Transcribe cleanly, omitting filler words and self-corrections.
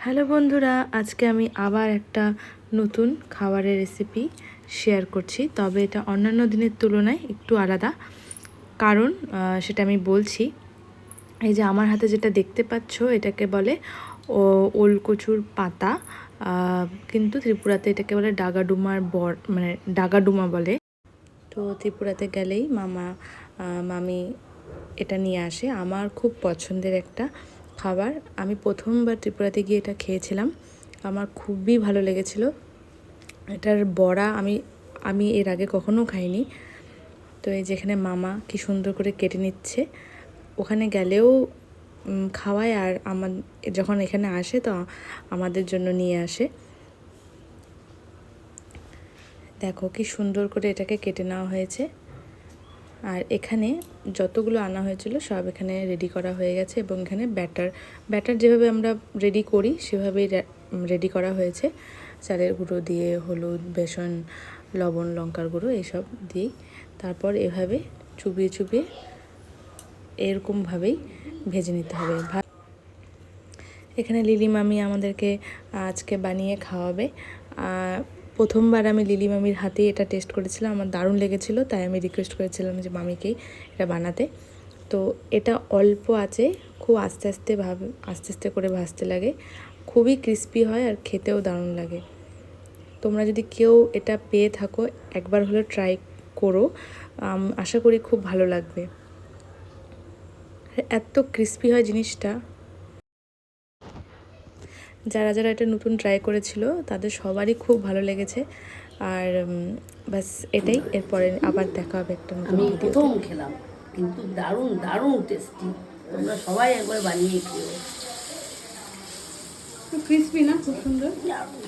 Hello বন্ধুরা, আজকে আমি আবার একটা নতুন খাবারের রেসিপি শেয়ার করছি। তবে এটা অন্যান্য দিনের তুলনায় একটু আলাদা, কারণ সেটা আমি বলছি। এই যে আমার হাতে যেটা দেখতে পাচ্ছ, এটাকে বলে ওলকচুর পাতা, কিন্তু ত্রিপুরাতে এটাকে বলে ডাগাডুমার মানে ডাগাডুমা বলে। তো ত্রিপুরাতে গেলেই মামি এটা নিয়ে আসে। আমার খুব পছন্দের একটা খাবার। আমি প্রথমবার ত্রিপুরাতে গিয়ে এটা খেয়েছিলাম, আমার খুবই ভালো লেগেছিল। এটার বড়া আমি এর আগে কখনো খাইনি। তো এই যেখানে মামা কি সুন্দর করে কেটে নিচ্ছে, ওখানে গেলেও খাওয়ায়, আর যখন এখানে আসে তো আমাদের জন্য নিয়ে আসে। দেখো কি সুন্দর করে এটাকে কেটে নেওয়া হয়েছে। আর এখানে যতগুলো আনা হয়েছিল সব এখানে রেডি করা হয়ে গেছে, এবং এখানে ব্যাটার যেভাবে আমরা রেডি করি সেভাবেই রেডি করা হয়েছে। চালের গুঁড়ো দিয়ে, হলুদ, বেসন, লবণ, লঙ্কার গুঁড়ো এইসব দিয়েই তারপর এভাবে চুবিয়ে চুবিয়ে এরকমভাবেই ভেজে নিতে হবে। এখানে লিলি মামি আমাদেরকে আজকে বানিয়ে খাওয়াবে। প্রথমবার আমি লিলি মামির হাতেই এটা টেস্ট করেছিলাম, আমার দারুণ লেগেছিল, তাই আমি রিকোয়েস্ট করেছিলাম যে মামিকেই এটা বানাতে। তো এটা অল্প আছে, খুব আস্তে আস্তে করে ভাজতে লাগে, খুবই ক্রিস্পি হয় আর খেতেও দারুণ লাগে। তোমরা যদি কেউ এটা পেয়ে থাকো, একবার হলে ট্রাই করো, আশা করি খুব ভালো লাগবে। এত ক্রিস্পি হয় জিনিসটা। যারা যারা এটা নতুন ট্রাই করেছিল তাদের সবারই খুব ভালো লেগেছে। আর বাস এটাই, এরপরে আবার দেখা হবে একটা নতুন আমি ভিডিওতে। প্রথম খেলাম, কিন্তু দারুণ দারুণ টেস্টি। তোমরা সবাই একবার বানিয়ে খেও। ক্রিস্পি না, খুব সুন্দর। দারুণ।